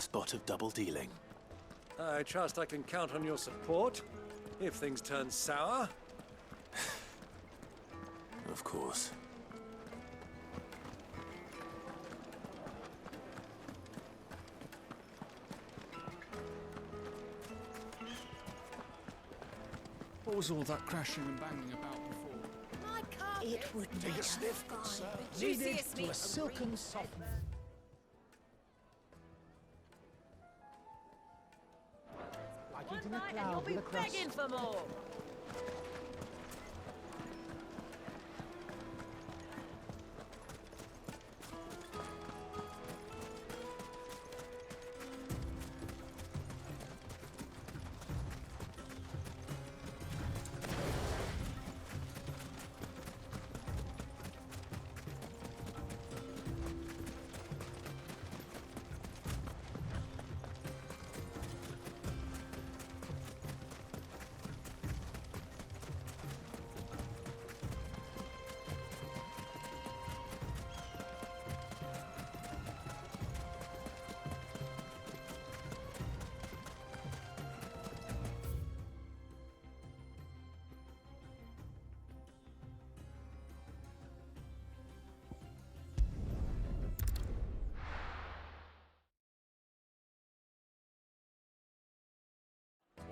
spot of double dealing. I trust I can count on your support if things turn sour. Of course. What was all that crashing and banging about before? My carpet. It would make a sniff, fine. Needed Juiciest to meat a silken softness. Like One eating a bite and cloud you'll be with a crust. begging for more.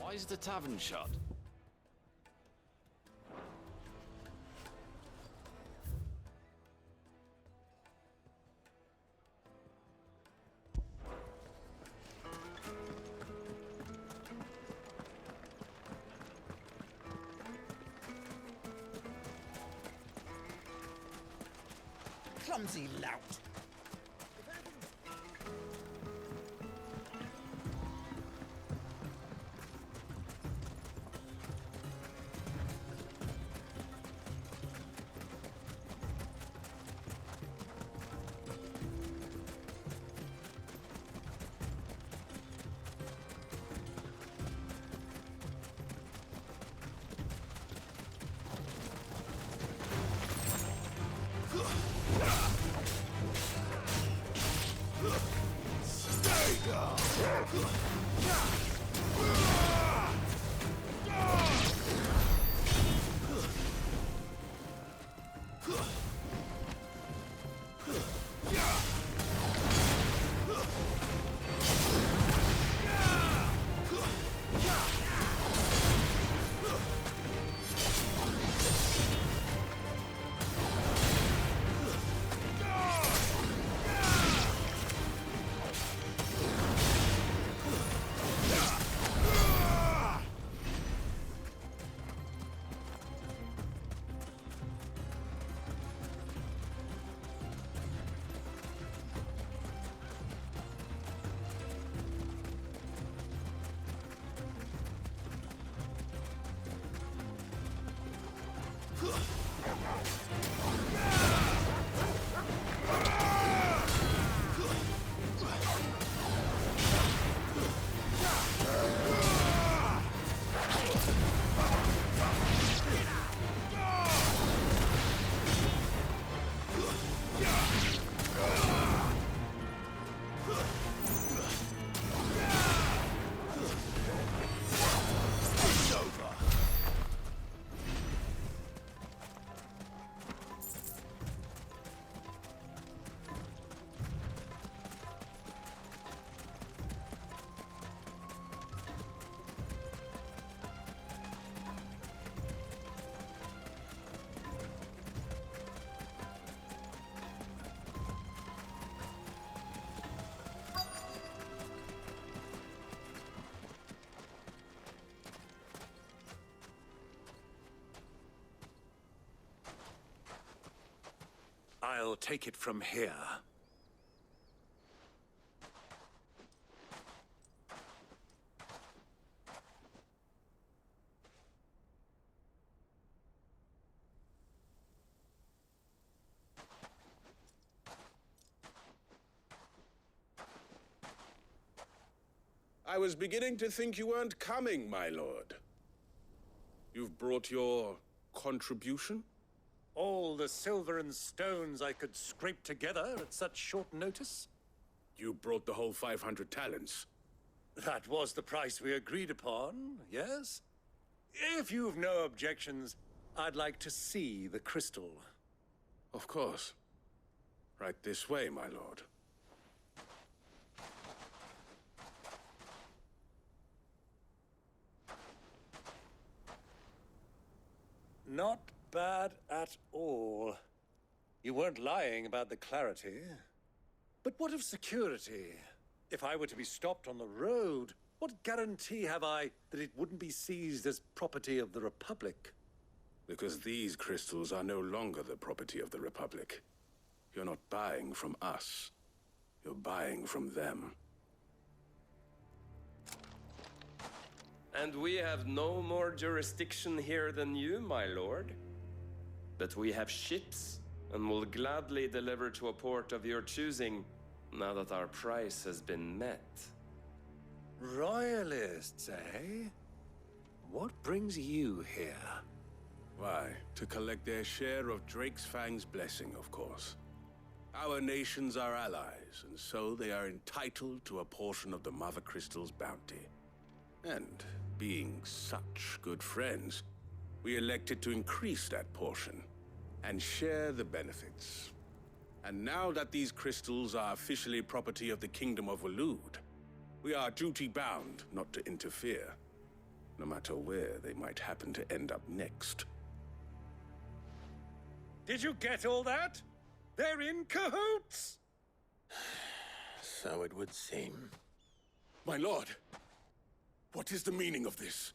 Why is the tavern shut? Clumsy lout. I'll take it from here. I was beginning to think you weren't coming, my lord. You've brought your contribution? All the silver and stones I could scrape together at such short notice? You brought the whole 500 talents. That was the price we agreed upon, yes? If you've no objections, I'd like to see the crystal. Of course. Right this way, my lord. Not bad at all. You weren't lying about the clarity. But what of security? If I were to be stopped on the road, what guarantee have I that it wouldn't be seized as property of the Republic? Because these crystals are no longer the property of the Republic. You're not buying from us. You're buying from them. And we have no more jurisdiction here than you, my lord. But we have ships, and will gladly deliver to a port of your choosing, now that our price has been met. Royalists, eh? What brings you here? Why, to collect their share of Drake's Fang's blessing, of course. Our nations are allies, and so they are entitled to a portion of the Mother Crystal's bounty. And, being such good friends, we elected to increase that portion and share the benefits. And now that these crystals are officially property of the Kingdom of Waloed, we are duty-bound not to interfere, no matter where they might happen to end up next. Did you get all that? They're in cahoots! So it would seem. My lord, what is the meaning of this?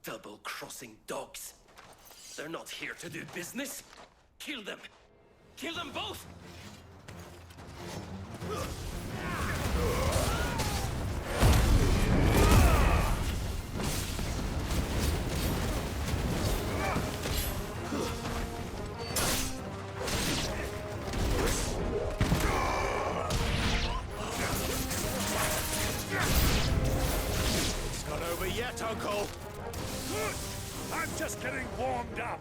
Double-crossing dogs. They're not here to do business. Kill them! Kill them both! It's not over yet, Uncle! Good! I'm just getting warmed up!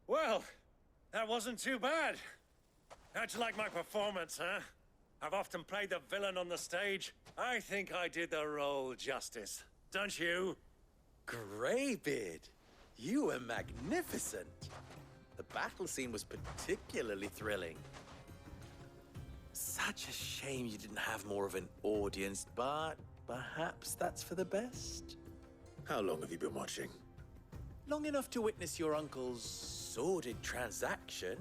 Well, that wasn't too bad. How'd you like my performance, huh? I've often played the villain on the stage. I think I did the role justice. Don't you? Greybeard, you were magnificent. The battle scene was particularly thrilling. Such a shame you didn't have more of an audience, but perhaps that's for the best. How long have you been watching? Long enough to witness your uncle's sordid transaction.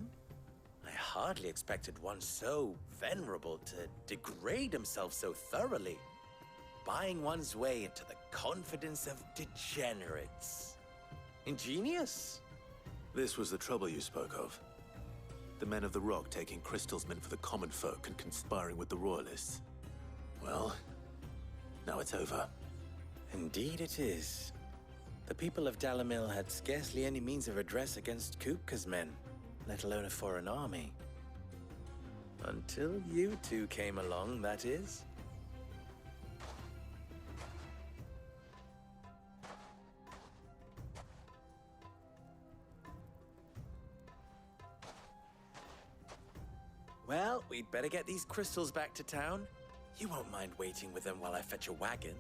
I hardly expected one so venerable to degrade himself so thoroughly, buying one's way into the confidence of degenerates. Ingenious. This was the trouble you spoke of. The men of the Rock taking crystals meant for the common folk and conspiring with the Royalists. Well, now it's over. Indeed it is. The people of Dalamil had scarcely any means of redress against Kupka's men, let alone a foreign army. Until you two came along, that is. Well, we'd better get these crystals back to town. You won't mind waiting with them while I fetch a wagon.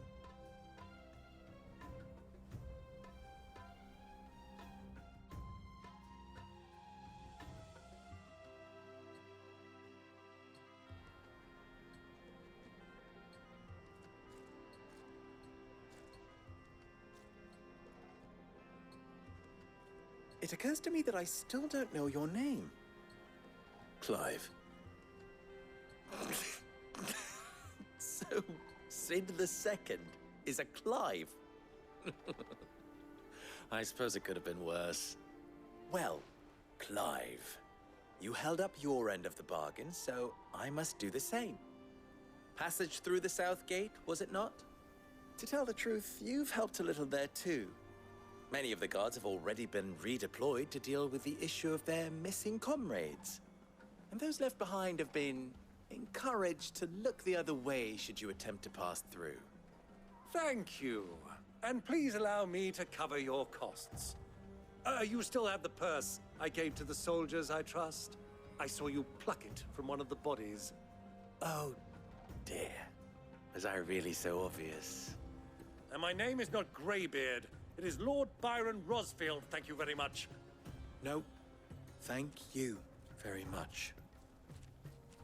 It occurs to me that I still don't know your name. Clive. So, Sid the Second is a Clive. I suppose it could have been worse. Well, Clive, you held up your end of the bargain, so I must do the same. Passage through the South Gate, was it not? To tell the truth, you've helped a little there too. Many of the guards have already been redeployed to deal with the issue of their missing comrades. And those left behind have been encouraged to look the other way should you attempt to pass through. Thank you. And please allow me to cover your costs. You still have the purse I gave to the soldiers, I trust? I saw you pluck it from one of the bodies. Oh, dear. Was I really so obvious? And my name is not Greybeard. It is Lord Byron Rosfield, thank you very much. No, thank you very much,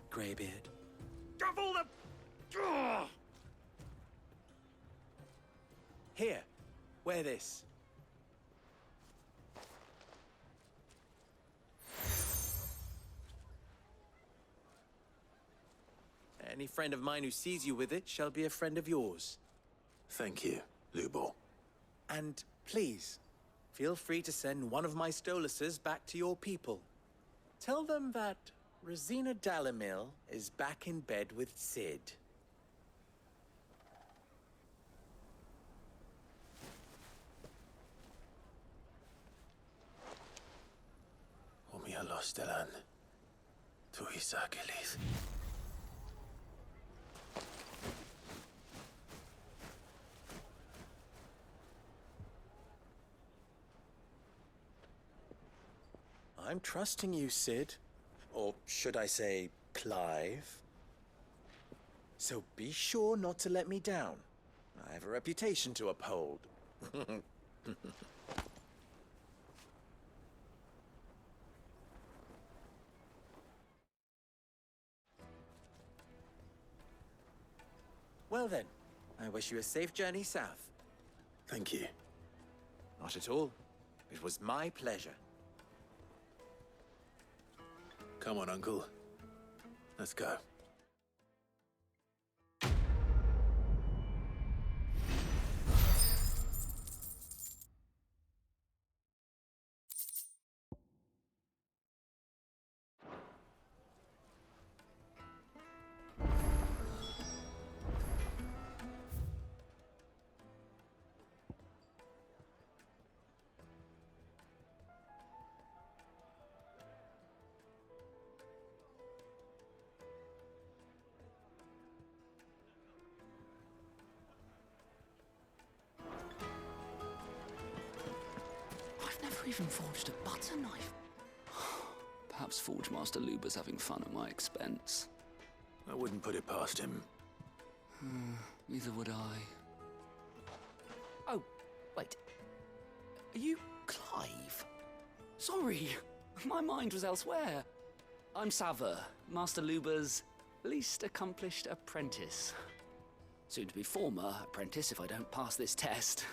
Greybeard. Of all the... Ugh! Here, wear this. Any friend of mine who sees you with it shall be a friend of yours. Thank you, Lubor. And please, feel free to send one of my Stoluses back to your people. Tell them that Rosina Dalamil is back in bed with Sid. Omia Lostelan. Tu Isakelis. I'm trusting you, Sid. Or should I say, Clive? So be sure not to let me down. I have a reputation to uphold. Well then, I wish you a safe journey south. Thank you. Not at all. It was my pleasure. Come on, Uncle. Let's go. I've never even forged a butter knife. Perhaps Forge Master Luber's having fun at my expense. I wouldn't put it past him. Neither would I. Oh, wait. Are you Clive? Sorry, my mind was elsewhere. I'm Sava, Master Luber's least accomplished apprentice. Soon to be former apprentice if I don't pass this test.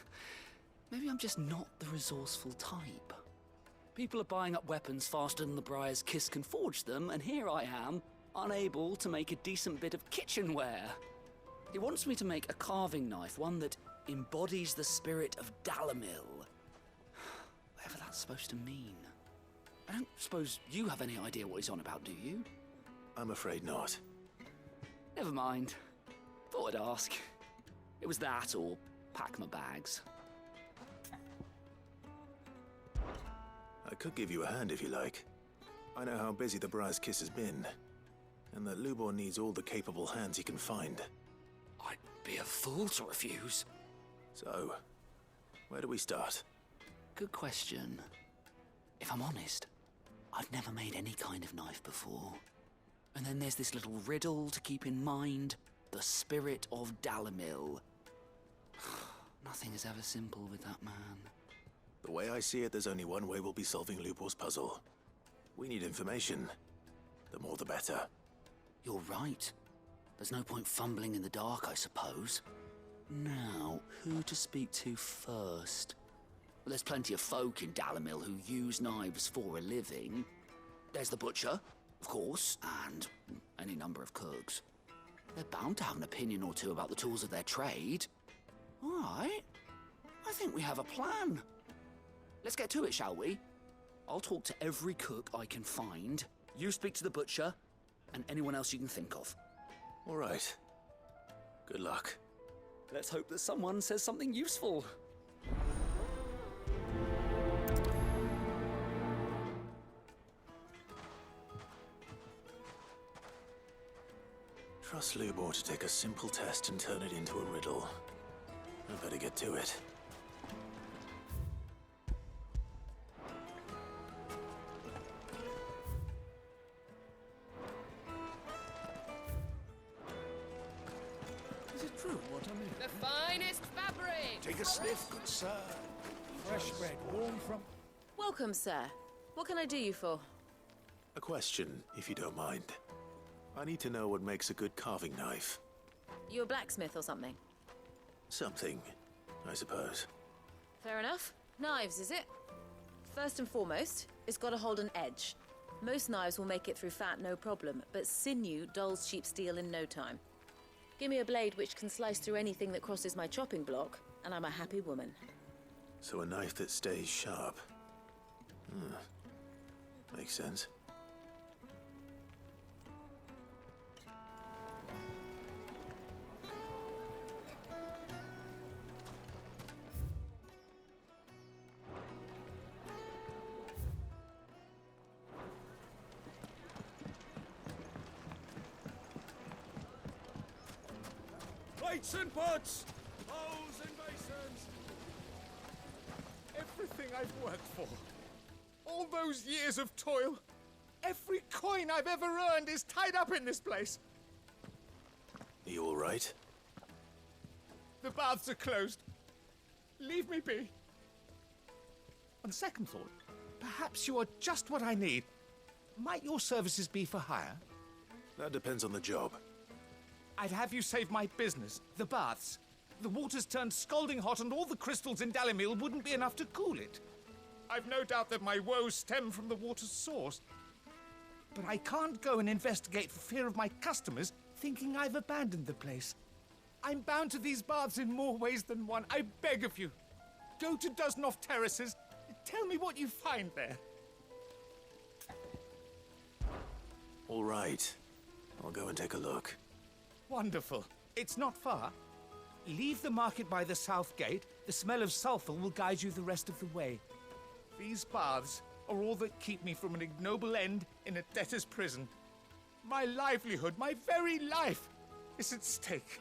Maybe I'm just not the resourceful type. People are buying up weapons faster than the Briar's Kiss can forge them, and here I am, unable to make a decent bit of kitchenware. He wants me to make a carving knife, one that embodies the spirit of Dalamil. Whatever that's supposed to mean. I don't suppose you have any idea what he's on about, do you? I'm afraid not. Never mind. Thought I'd ask. It was that or pack my bags. I could give you a hand if you like. I know how busy the Briar's Kiss has been, and that Lubor needs all the capable hands he can find. I'd be a fool to refuse. So, where do we start? Good question. If I'm honest, I've never made any kind of knife before. And then there's this little riddle to keep in mind. The spirit of Dalamil. Nothing is ever simple with that man. The way I see it, there's only one way we'll be solving Lubor's puzzle. We need information. The more the better. You're right. There's no point fumbling in the dark, I suppose. Now, who to speak to first? Well, there's plenty of folk in Dalamil who use knives for a living. There's the butcher, of course, and any number of cooks. They're bound to have an opinion or two about the tools of their trade. All right. I think we have a plan. Let's get to it, shall we? I'll talk to every cook I can find. You speak to the butcher, and anyone else you can think of. All right. Good luck. Let's hope that someone says something useful. Trust Lubor to take a simple test and turn it into a riddle. I better get to it. Is it true what I'm hearing? The finest fabric! Take a sniff, good sir. Fresh bread, warm from... Welcome, sir. What can I do you for? A question, if you don't mind. I need to know what makes a good carving knife. You a blacksmith or something? Something, I suppose. Fair enough. Knives, is it? First and foremost, it's got to hold an edge. Most knives will make it through fat, no problem, but sinew dulls cheap steel in no time. Give me a blade which can slice through anything that crosses my chopping block, and I'm a happy woman. So a knife that stays sharp. Makes sense. Plates and pots! Bowls and basins! Everything I've worked for. All those years of toil. Every coin I've ever earned is tied up in this place. Are you all right? The baths are closed. Leave me be. On second thought, perhaps you are just what I need. Might your services be for hire? That depends on the job. I'd have you save my business, the baths. The water's turned scalding hot and all the crystals in Dalamil wouldn't be enough to cool it. I've no doubt that my woes stem from the water's source. But I can't go and investigate for fear of my customers thinking I've abandoned the place. I'm bound to these baths in more ways than one. I beg of you. Go to Dusnoff Terraces. Tell me what you find there. All right. I'll go and take a look. Wonderful. It's not far. Leave the market by the south gate. The smell of sulfur will guide you the rest of the way. These baths are all that keep me from an ignoble end in a debtor's prison. My livelihood, my very life, is at stake.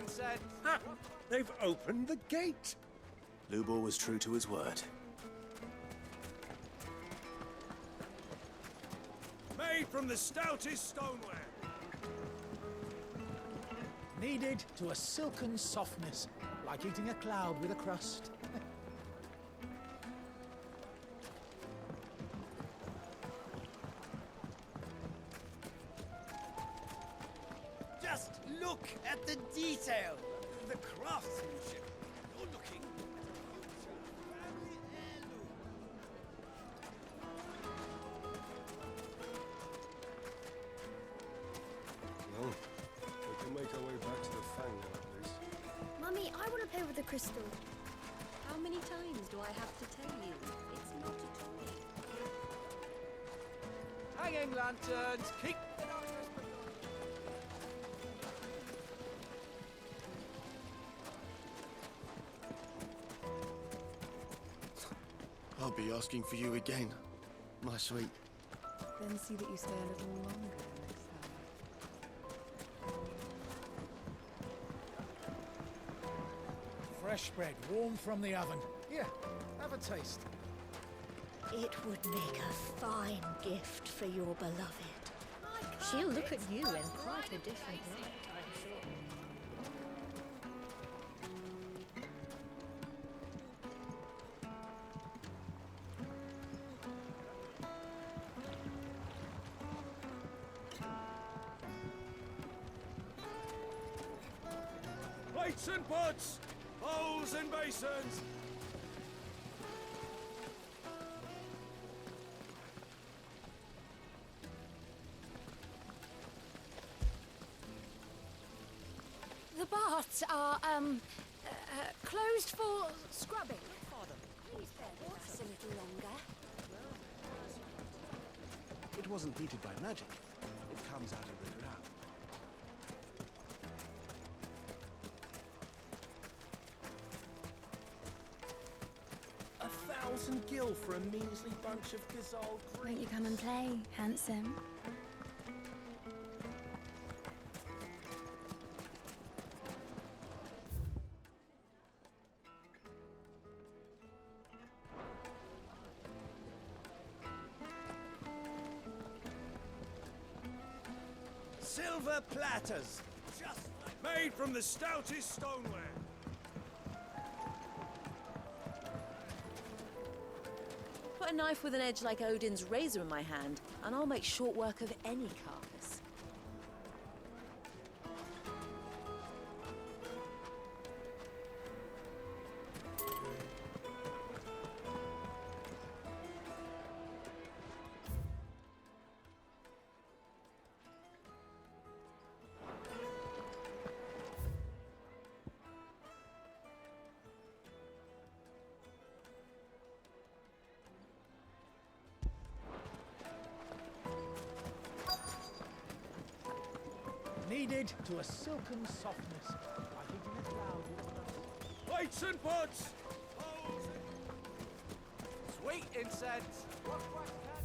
incense! Ah, they've opened the gate! Lubor was true to his word. Made from the stoutest stoneware. Kneaded to a silken softness, like eating a cloud with a crust. Just look at the detail, the craftsmanship. You're looking at a family heirloom. Well, we can make our way back to the Fang now, at least. Mummy, I want to play with the crystal. How many times do I have to tell you? It's not a toy. Hanging lanterns, keep the darkness I'll be asking for you again, my sweet. Then see that you stay a little longer next time. Fresh bread, warm from the oven. Here, have a taste. It would make a fine gift for your beloved. She'll look at you in quite a different light, I'm sure. Plates and pots, bowls and basins. The baths are, closed for scrubbing. Please bear with us a little longer. It wasn't heated by magic. It comes out of the ground. A 1,000 gil for a measly bunch of Gazal Won't you come and play, handsome? Silver platters, just like Made from the stoutest stoneware. Put a knife with an edge like Odin's razor in my hand, and I'll make short work of any carcass. Kneaded to a silken softness, like eating a cloud with a crust. Plates and pots, bowls and... Sweet incense! Watch, watch, cat!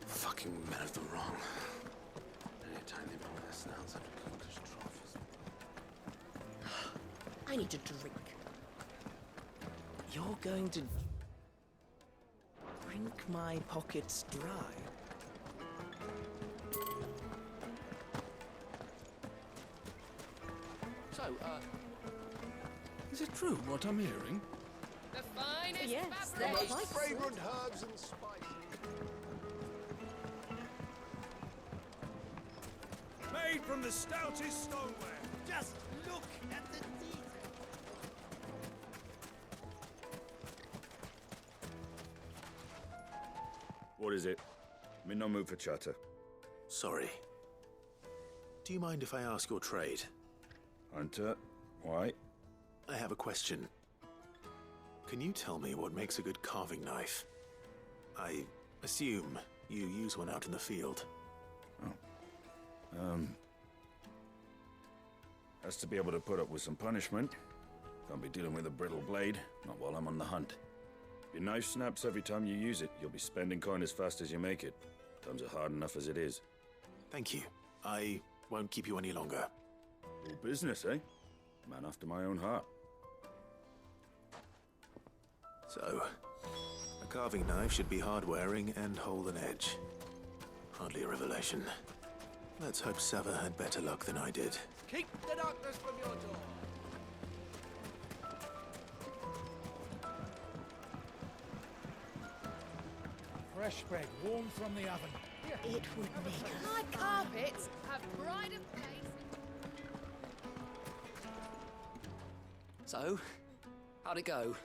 Fucking men of the wrong. Anytime they pull their snouts out of cookers troughs. I need a drink. You're going to drink my pockets dry. So, Is it true what I'm hearing? The finest Yes, fabric. they're Most quite fragrant herbs and spices. Made from the stoutest stoneware. Just look at the detail. What is it? I'm in no mood for chatter. Sorry. Do you mind if I ask your trade? Hunter, why? I have a question. Can you tell me what makes a good carving knife? I assume you use one out in the field. Has to be able to put up with some punishment. Can't be dealing with a brittle blade, not while I'm on the hunt. If your knife snaps every time you use it, you'll be spending coin as fast as you make it. Times are hard enough as it is. Thank you. I won't keep you any longer. All business, eh? Man after my own heart. So, a carving knife should be hard-wearing and hold an edge. Hardly a revelation. Let's hope Sava had better luck than I did. Keep the darkness from your door. Fresh bread, warm from the oven. It would make a My carpets have pride of place. So, how'd it go?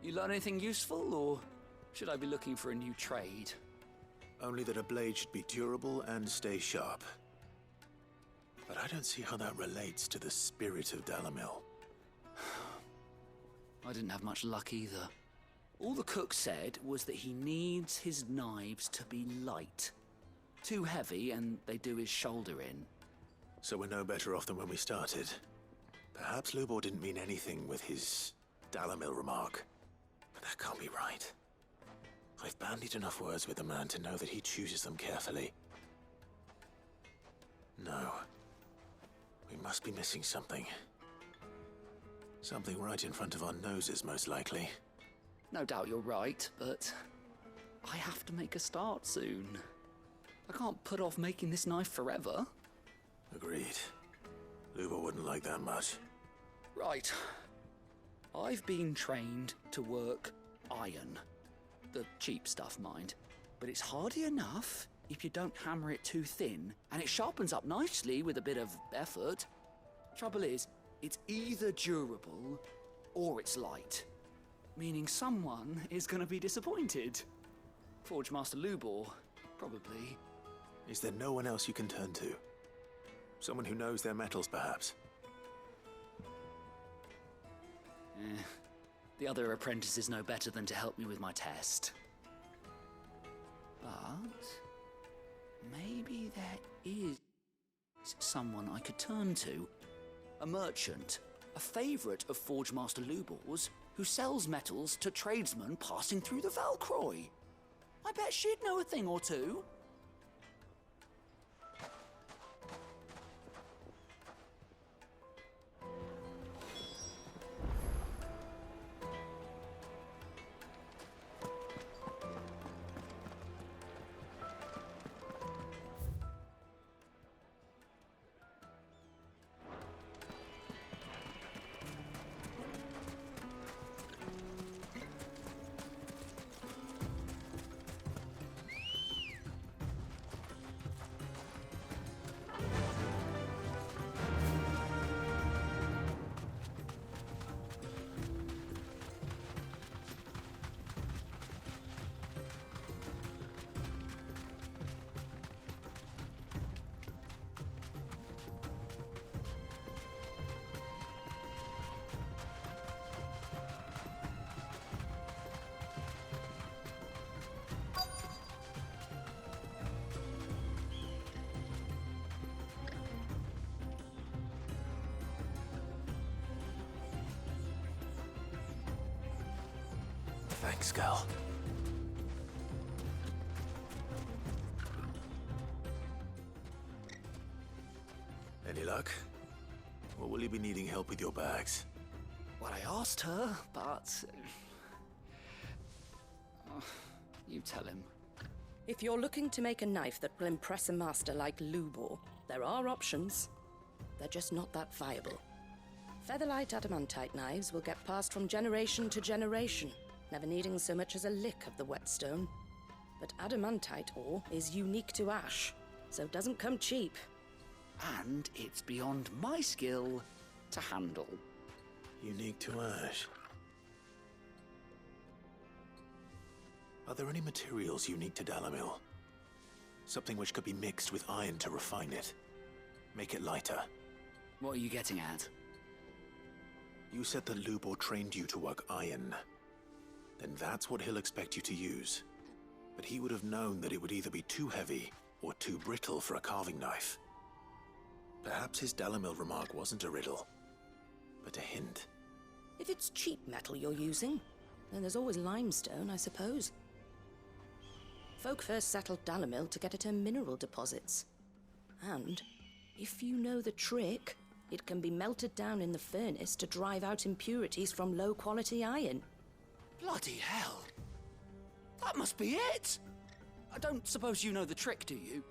You learn anything useful, or should I be looking for a new trade? Only that a blade should be durable and stay sharp. But I don't see how that relates to the spirit of Dalamil. I didn't have much luck either. All the cook said was that he needs his knives to be light. Too heavy and they do his shoulder in. So we're no better off than when we started. Perhaps Lubor didn't mean anything with his Dalamil remark. But that can't be right. I've bandied enough words with the man to know that he chooses them carefully. No. We must be missing something. Something right in front of our noses, most likely. No doubt you're right, but I have to make a start soon. I can't put off making this knife forever. Agreed. Lubor wouldn't like that much. Right. I've been trained to work iron. The cheap stuff, mind. But it's hardy enough if you don't hammer it too thin, and it sharpens up nicely with a bit of effort. Trouble is, it's either durable or it's light. Meaning someone is gonna be disappointed. Forge Master Lubor, probably. Is there no one else you can turn to? Someone who knows their metals, perhaps? The other apprentices know better than to help me with my test. But maybe there is someone I could turn to. A merchant, a favorite of Forge Master Lubor's, who sells metals to tradesmen passing through the Valcroy. I bet she'd know a thing or two. Thanks, Gal. Any luck? Or will you be needing help with your bags? Well, I asked her, but... you tell him. If you're looking to make a knife that will impress a master like Lubor, there are options. They're just not that viable. Featherlight adamantite knives will get passed from generation to generation, never needing so much as a lick of the whetstone. But adamantite ore is unique to ash, so it doesn't come cheap. and it's beyond my skill to handle. Unique to Ash. Are there any materials unique to Dalamil? Something which could be mixed with iron to refine it. Make it lighter. What are you getting at? You said that Lubor trained you to work iron. Then that's what he'll expect you to use. But he would have known that it would either be too heavy or too brittle for a carving knife. Perhaps his Dalamil remark wasn't a riddle, but a hint. If it's cheap metal you're using, then there's always limestone, I suppose. Folk first settled Dalamil to get at her mineral deposits. And, if you know the trick, it can be melted down in the furnace to drive out impurities from low-quality iron. Bloody hell! That must be it! I don't suppose you know the trick, do you?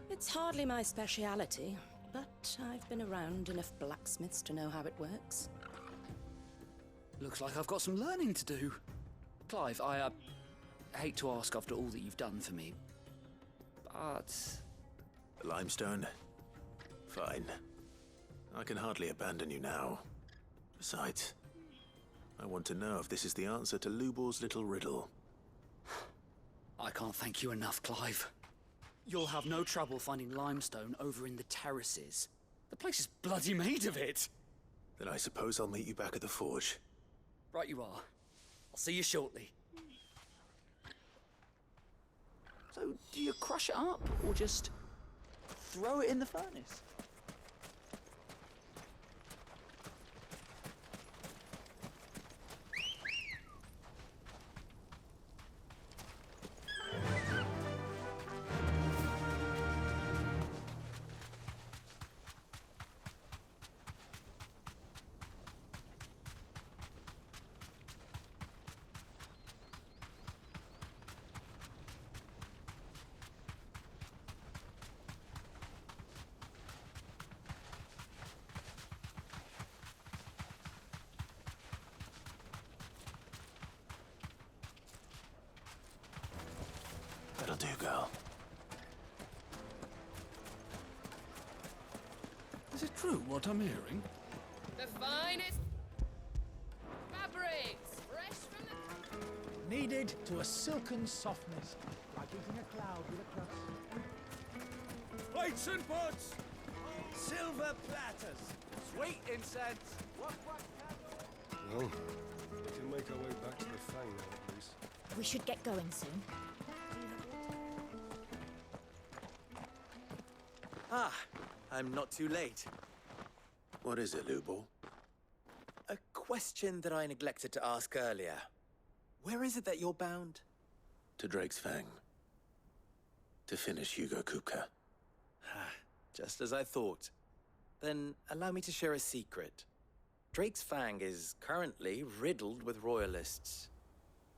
It's hardly my speciality, but I've been around enough blacksmiths to know how it works. Looks like I've got some learning to do. Clive, I hate to ask after all that you've done for me, but... Limestone? Fine. I can hardly abandon you now. Besides, I want to know if this is the answer to Lubor's little riddle. I can't thank you enough, Clive. You'll have no trouble finding limestone over in the terraces. The place is bloody made of it. Then I suppose I'll meet you back at the forge. Right you are. I'll see you shortly. So, do you crush it up, or just throw it in the furnace? That'll do, girl. Is it true what I'm hearing? The finest fabrics, fresh from the... Kneaded to a silken softness, like eating a cloud with a crust. Plates and pots! Silver platters! Sweet incense! What candle? Well, we can make our way back to the Fang now, at least. We should get going soon. Ah, I'm not too late. What is it, Lubor? A question that I neglected to ask earlier. Where is it that you're bound? To Drake's Fang. To finish Hugo Kupka. Just as I thought. Then allow me to share a secret. Drake's Fang is currently riddled with royalists.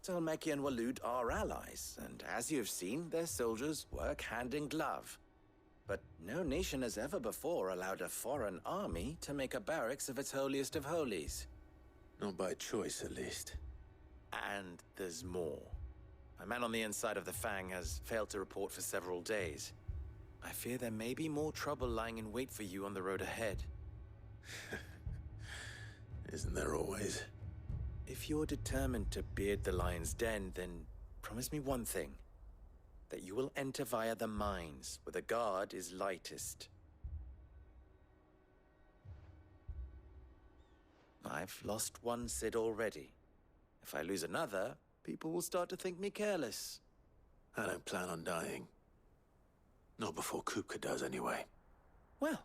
Tolmeki and Waloed are allies, and as you've seen, their soldiers work hand in glove. But no nation has ever before allowed a foreign army to make a barracks of its holiest of holies. Not by choice, at least. And there's more. A man on the inside of the Fang has failed to report for several days. I fear there may be more trouble lying in wait for you on the road ahead. Isn't there always? If you're determined to beard the lion's den, then promise me one thing. That you will enter via the mines, where the guard is lightest. I've lost one Cid already. If I lose another, people will start to think me careless. I don't plan on dying. Not before Kupka does, anyway. Well,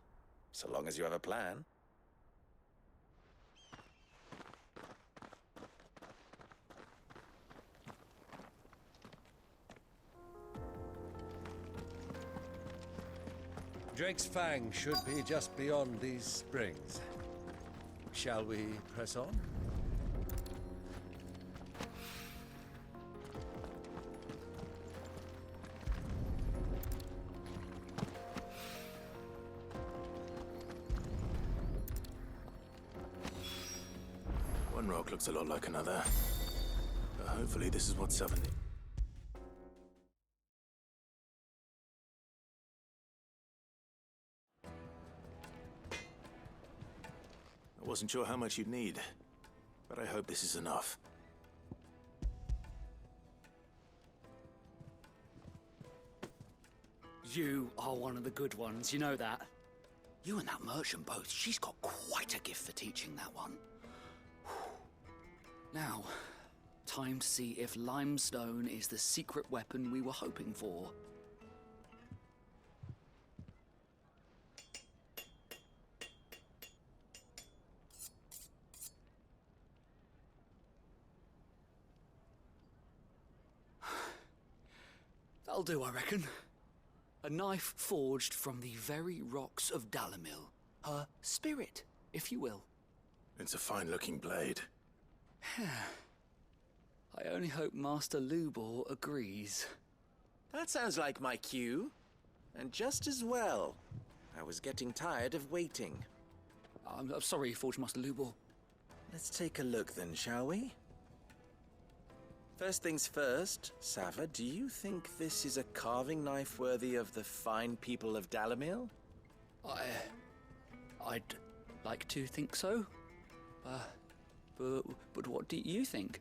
so long as you have a plan. Drake's Fang should be just beyond these springs. Shall we press on? One rock looks a lot like another. But hopefully this is what's summoning. I wasn't sure how much you'd need, but I hope this is enough. You are one of the good ones, you know that. You and that merchant both, she's got quite a gift for teaching that one. Now, time to see if limestone is the secret weapon we were hoping for. That'll do, I reckon. A knife forged from the very rocks of Dalamil. Her spirit, if you will. It's a fine-looking blade. I only hope Master Lubor agrees. That sounds like my cue. And just as well. I was getting tired of waiting. I'm sorry, Forge Master Lubor. Let's take a look then, shall we? First things first, Sava, do you think this is a carving knife worthy of the fine people of Dalamil? I'd like to think so. But what do you think?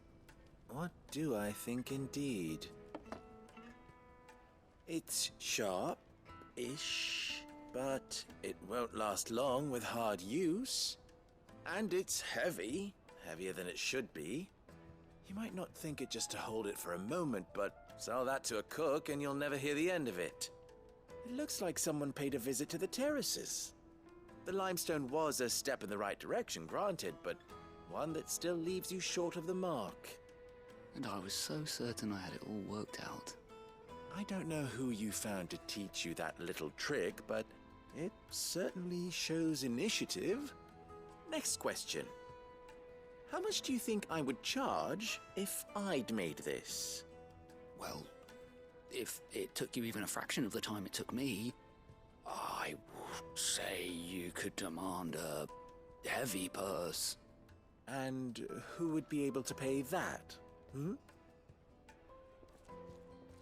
What do I think indeed? It's sharp-ish, but it won't last long with hard use. And it's heavy, heavier than it should be. You might not think it just to hold it for a moment, but sell that to a cook and you'll never hear the end of it. It looks like someone paid a visit to the terraces. The limestone was a step in the right direction, granted, but one that still leaves you short of the mark. And I was so certain I had it all worked out. I don't know who you found to teach you that little trick, but it certainly shows initiative. Next question. How much do you think I would charge if I'd made this? Well, if it took you even a fraction of the time it took me, I would say you could demand a heavy purse. And who would be able to pay that?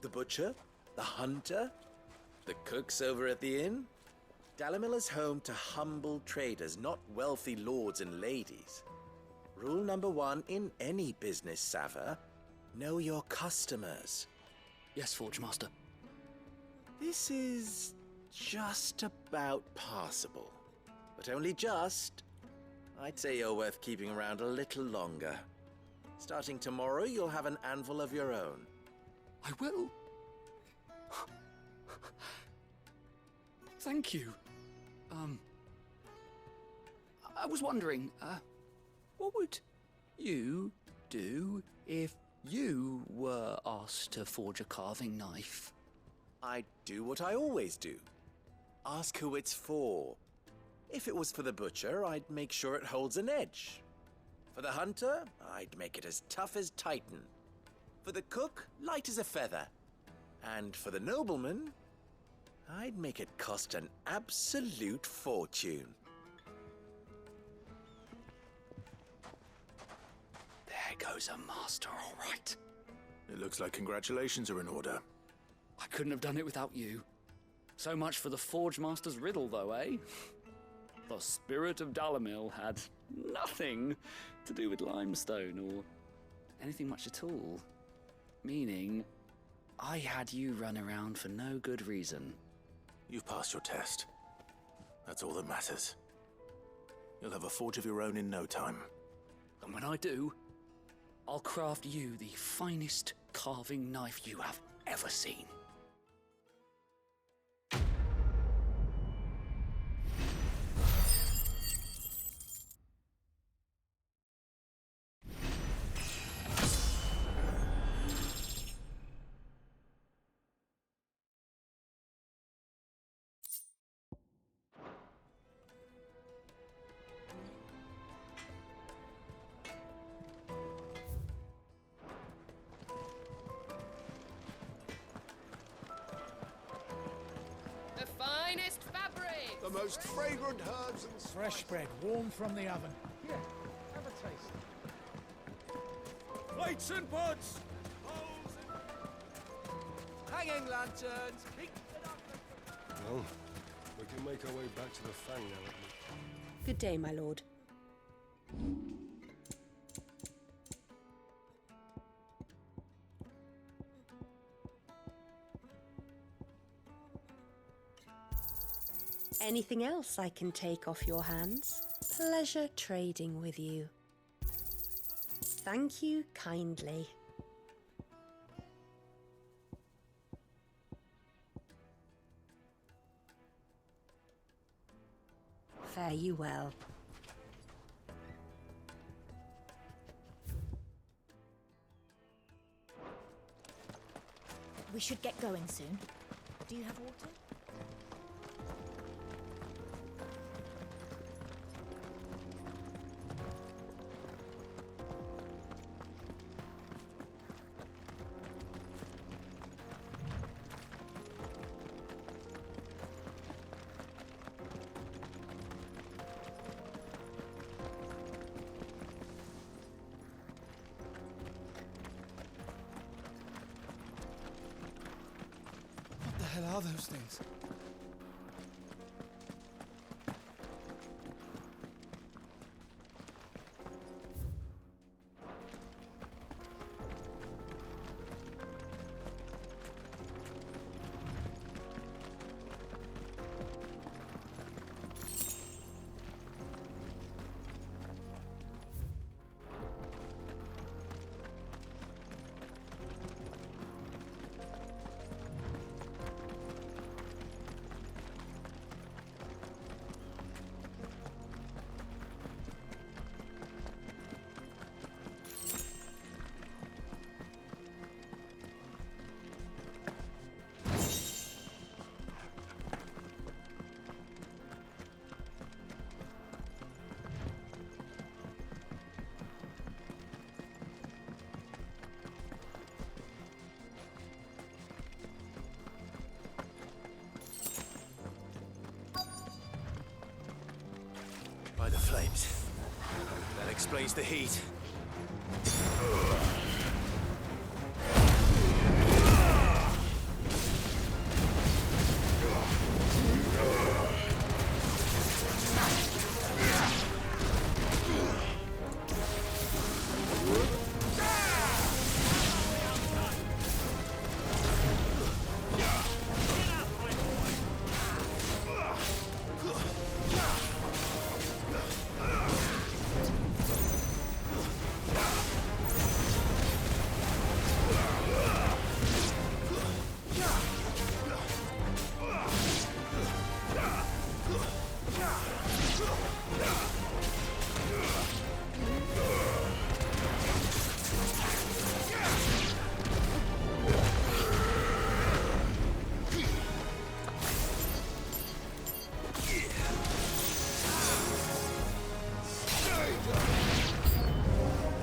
The butcher? The hunter? The cooks over at the inn? Dalamil is home to humble traders, not wealthy lords and ladies. Rule number 1 in any business, Sava, know your customers. Yes, Forge Master. This is just about passable. But only just. I'd say you're worth keeping around a little longer. Starting tomorrow, you'll have an anvil of your own. I will. Thank you. I was wondering, what would you do if you were asked to forge a carving knife? I'd do what I always do. Ask who it's for. If it was for the butcher, I'd make sure it holds an edge. For the hunter, I'd make it as tough as Titan. For the cook, light as a feather. And for the nobleman, I'd make it cost an absolute fortune. There goes a master, all right. It looks like congratulations are in order. I couldn't have done it without you. So much for the Forge Master's riddle, though, eh? The spirit of Dalamil had nothing to do with limestone or anything much at all. Meaning, I had you run around for no good reason. You've passed your test. That's all that matters. You'll have a forge of your own in no time. And when I do, I'll craft you the finest carving knife you have ever seen. The finest fabric! The most fragrant herbs and Fresh bread, warm from the oven. Here, have a taste. plates and pots, hanging lanterns. Well, we can make our way back to the Fang now, at least. Good day, my lord. Anything else I can take off your hands? Pleasure trading with you. Thank you kindly. Fare you well. We should get going soon. Do you have water? What the hell are those things? By the flames. That explains the heat.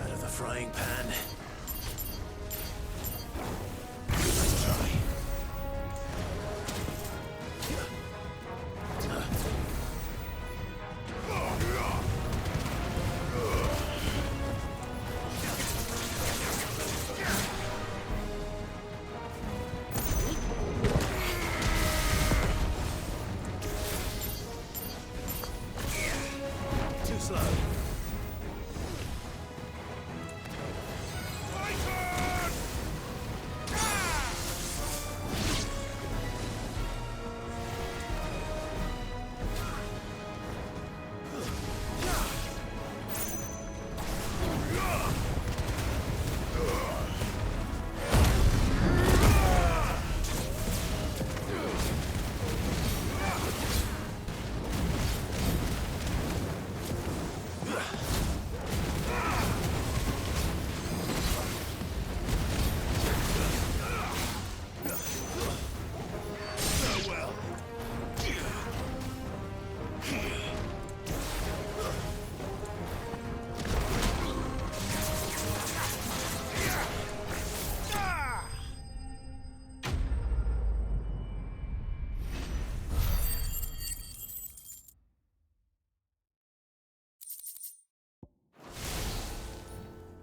Out of the frying pan. Let's try. Too slow.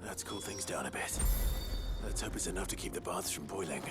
Let's cool things down a bit. Let's hope it's enough to keep the baths from boiling.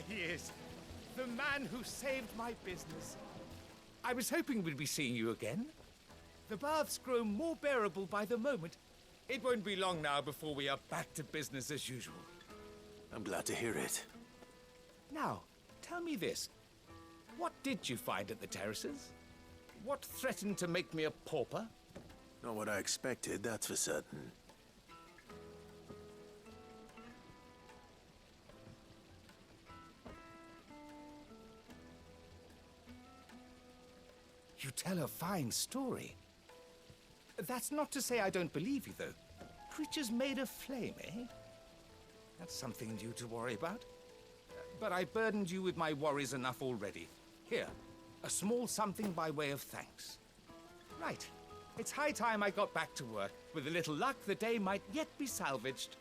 he is. The man who saved my business. I was hoping we'd be seeing you again. The baths grow more bearable by the moment. It won't be long now before we are back to business as usual. I'm glad to hear it. Now, tell me this. What did you find at the terraces? What threatened to make me a pauper? Not what I expected, that's for certain. You tell a fine story. That's not to say I don't believe you, though. Creatures made of flame, eh? That's something new to worry about. But I burdened you with my worries enough already. Here, a small something by way of thanks. Right. It's high time I got back to work. With a little luck, the day might yet be salvaged.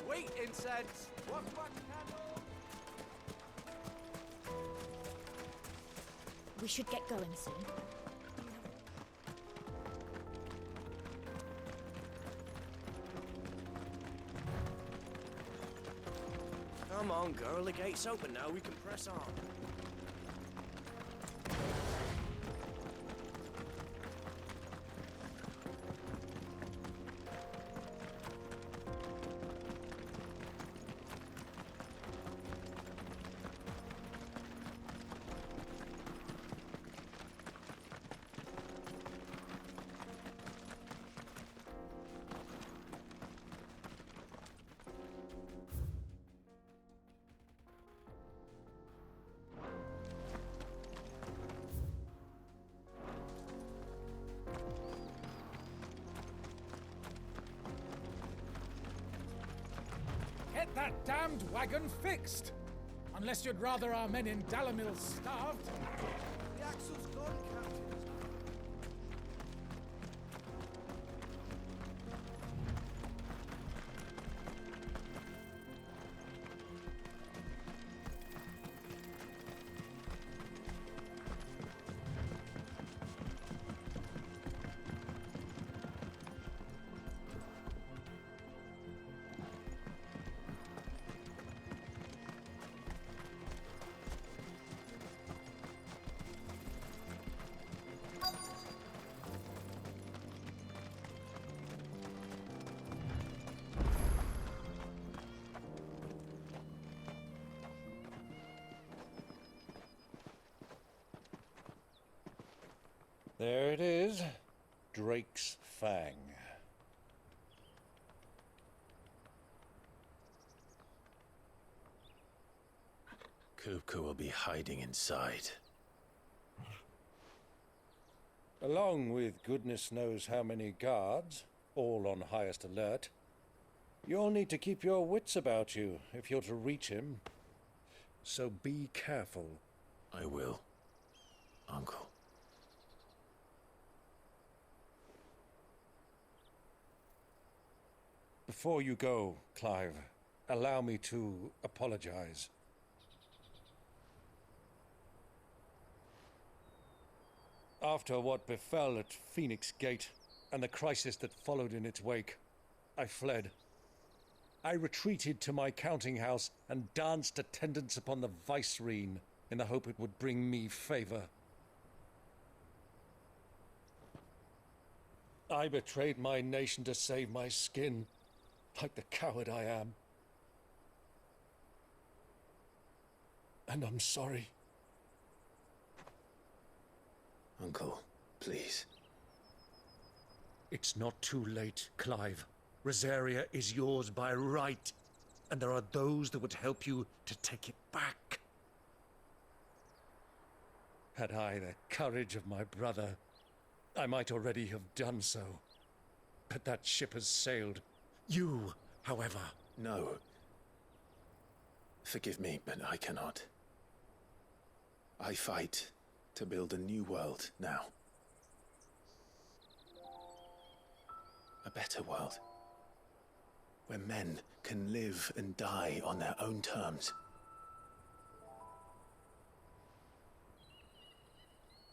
Sweet incense! What candle? We should get going soon. Come on, girl. The gate's open now. We can press on. Get that damned wagon fixed! Unless you'd rather our men in Dalamil starved. The axle's gone, Captain. There it is. Drake's Fang. Kupka will be hiding inside. Along with goodness knows how many guards, all on highest alert. You'll need to keep your wits about you if you're to reach him. So be careful. I will, Uncle. Before you go, Clive, allow me to apologize. After what befell at Phoenix Gate and the crisis that followed in its wake, I fled. I retreated to my counting house and danced attendance upon the vicereine in the hope it would bring me favor. I betrayed my nation to save my skin, like the coward I am. And I'm sorry. Uncle, please. It's not too late, Clive. Rosaria is yours by right, and there are those that would help you to take it back. Had I the courage of my brother, I might already have done so. But that ship has sailed. You, however... No. Forgive me, but I cannot. I fight to build a new world now. A better world. Where men can live and die on their own terms.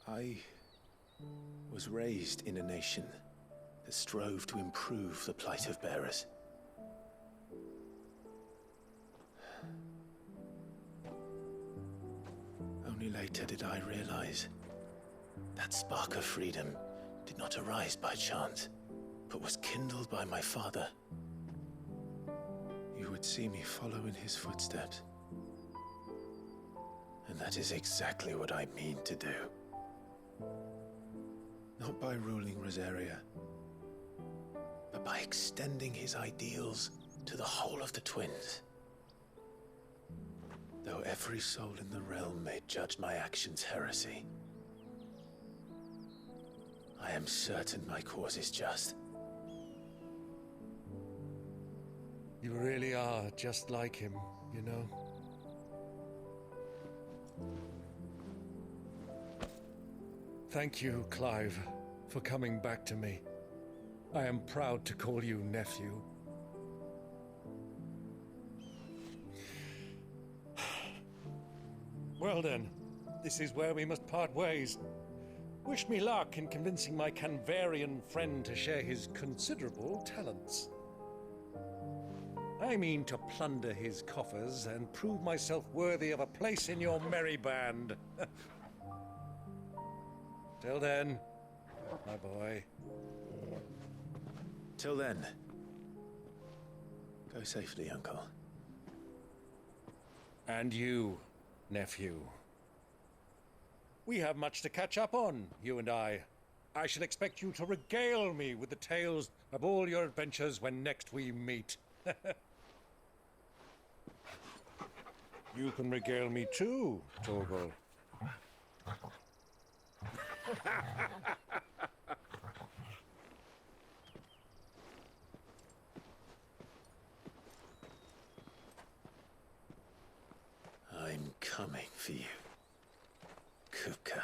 I was raised in a nation that strove to improve the plight of bearers. Only later did I realize that spark of freedom did not arise by chance, but was kindled by my father. You would see me follow in his footsteps. And that is exactly what I mean to do. Not by ruling Rosaria, but by extending his ideals to the whole of the Twins. Though every soul in the realm may judge my actions heresy, I am certain my cause is just. You really are just like him, you know. Thank you, Clive, for coming back to me. I am proud to call you nephew. Well then, this is where we must part ways. Wish me luck in convincing my Canvarian friend to share his considerable talents. I mean to plunder his coffers and prove myself worthy of a place in your merry band. Till then, my boy. Till then, go safely, Uncle. And you, nephew. We have much to catch up on, you and I. I shall expect you to regale me with the tales of all your adventures when next we meet. You can regale me too, Torgal. I'm coming for you, Kupka.